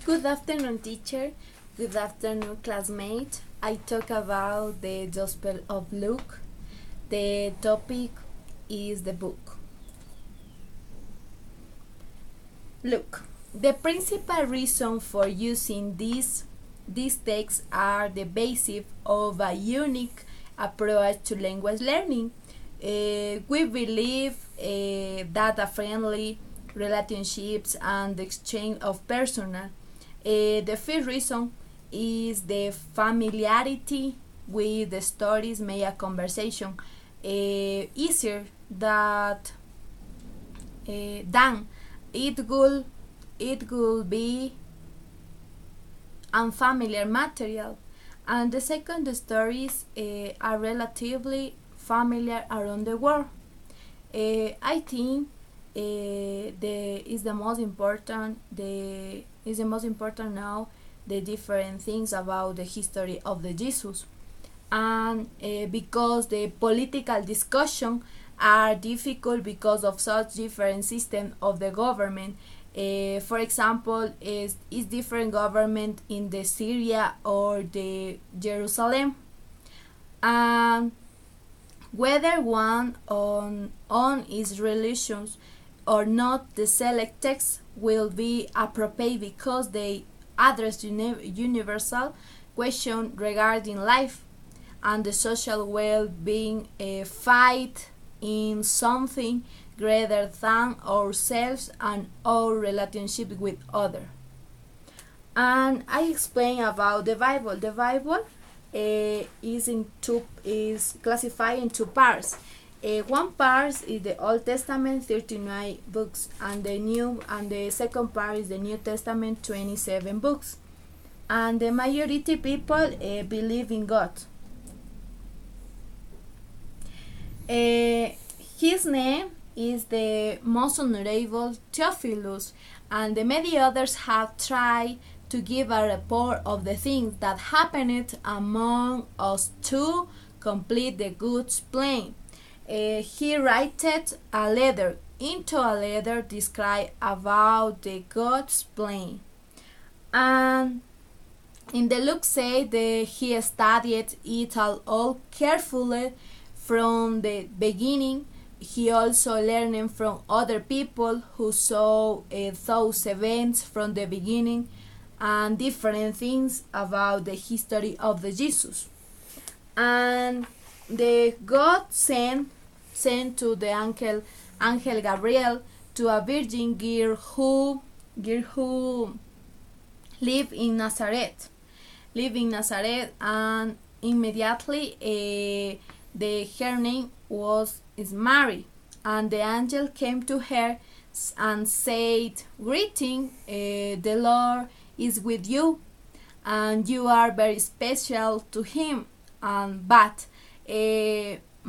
Good afternoon, teacher. Good afternoon, classmate. I talk about the Gospel of Luke. The topic is the book. Look, the principal reason for using these texts are the basis of a unique approach to language learning. We believe data-friendly relationships and the exchange of personal. The first reason is the familiarity with the stories make a conversation easier than it would be unfamiliar material. And the second, the stories are relatively familiar around the world. I think is the most important now the different things about the history of the Jesus, and because the political discussion are difficult because of such different system of the government. For example, is different government in the Syria or the Jerusalem, and whether one on its religions or not, the select text will be appropriate because they address universal question regarding life and the social well-being, fight in something greater than ourselves and our relationship with others. And I explain about the Bible. The Bible is classified in two parts. One part is the Old Testament, 39 books, and the second part is the New Testament, 27 books. And the majority people believe in God. His name is the most honorable Theophilus, and the many others have tried to give a report of the things that happened among us to complete the God's plan. He wrote a letter describe about the God's plan, and in the Luke say that he studied it all carefully from the beginning. He also learned from other people who saw those events from the beginning and different things about the history of the Jesus. And the God sent to the angel Gabriel to a virgin girl who lived in Nazareth, and immediately her name is Mary. And the angel came to her and said, "Greeting, the Lord is with you, and you are very special to him." But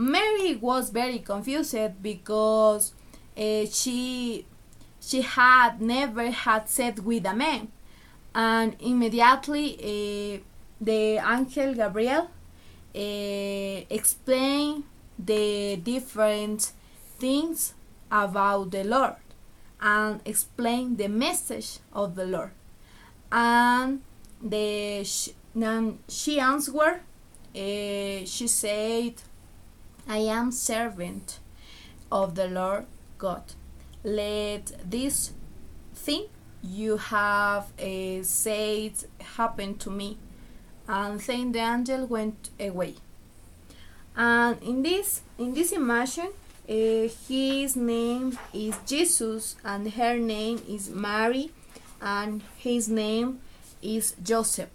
Mary was very confused because she had never had sex with a man, and immediately the angel Gabriel explained the different things about the Lord and explained the message of the Lord, and she answered. She said, "I am servant of the Lord God. Let this thing you have said happen to me." And then the angel went away. And in this image, his name is Jesus, and her name is Mary, and his name is Joseph.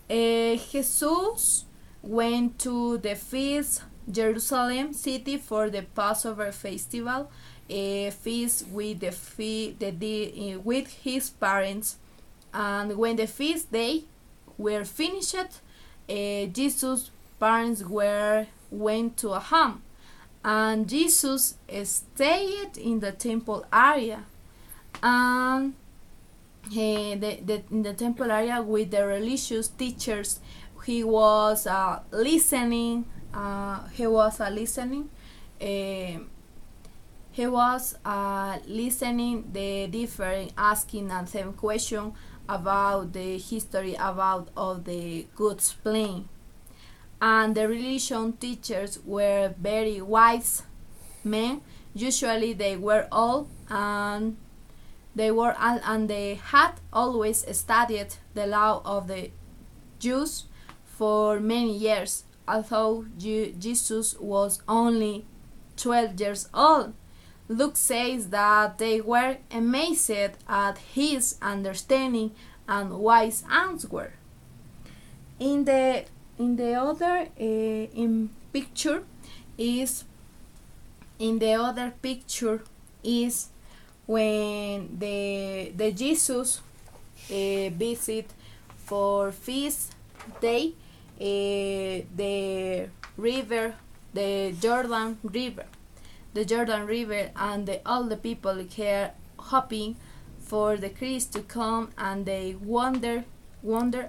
Jesus went to the feast Jerusalem city for the Passover festival, feast with with his parents. And when the feast day were finished, Jesus' parents went to a home, and Jesus stayed in the temple area, and in the temple area with the religious teachers. He was listening. He was listening the different asking and them question about the history about of the God's plan. And the religion teachers were very wise men. Usually they were old, and they had always studied the law of the Jews for many years, although Jesus was only 12 years old. Luke says that they were amazed at his understanding and wise answer. In the other picture is when the Jesus visit for feast day the river, the Jordan River, and all the people here hoping for the Christ to come, and they wonder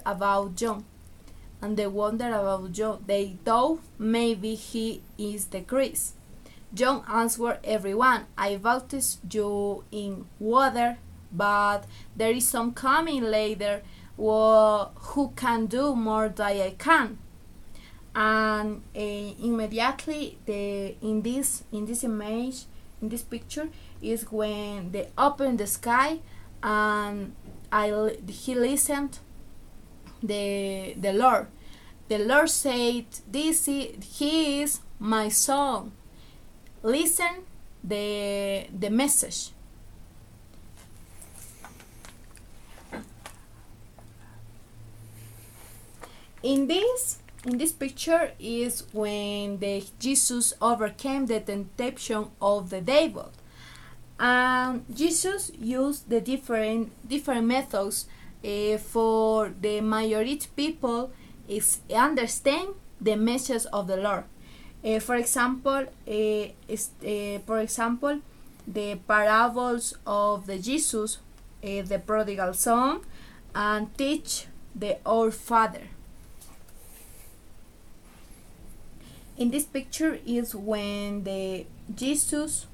about John. And they wonder about John. They thought maybe he is the Christ. John answered everyone, I baptize you in water, but there is some coming later who can do more than I can. And immediately in this image, in this picture, is when they open the sky, and he listened the Lord. The Lord said, he is my son. Listen the message. In this picture is when Jesus overcame the temptation of the devil. And Jesus used the different methods for the majority people is understand the message of the Lord. For example, the parables of the Jesus, the prodigal son, and teach the Our Father. In this picture is when Jesus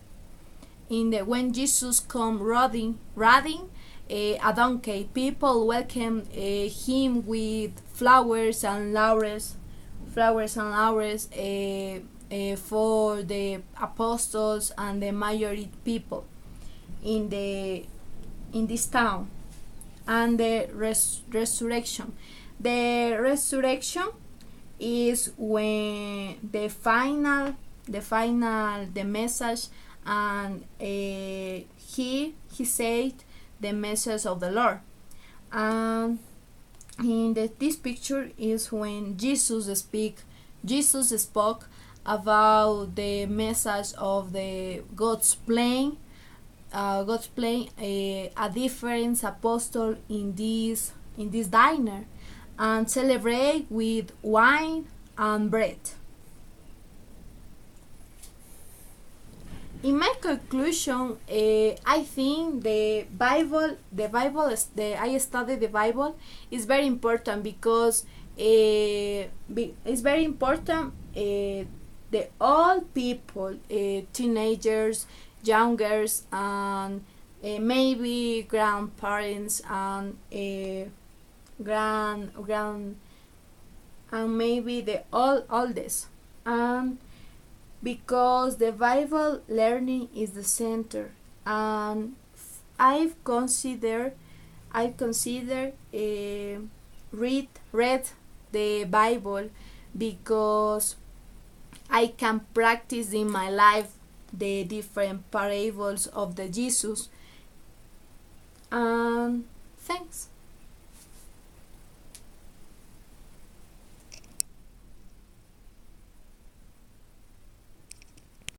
come riding a donkey. People welcome him with flowers and laurels for the apostles and the majority people in this town. And the resurrection. The resurrection is when the message, and he said the message of the Lord. And in this picture is when Jesus spoke about the message of the God's plan. A different apostle in this diner, and celebrate with wine and bread. In my conclusion, I think I study the Bible is very important because it's very important. The old people, teenagers, youngers, and maybe grandparents and and maybe the oldest, and because the Bible learning is the center, and I consider read the Bible because I can practice in my life the different parables of the Jesus. And thanks.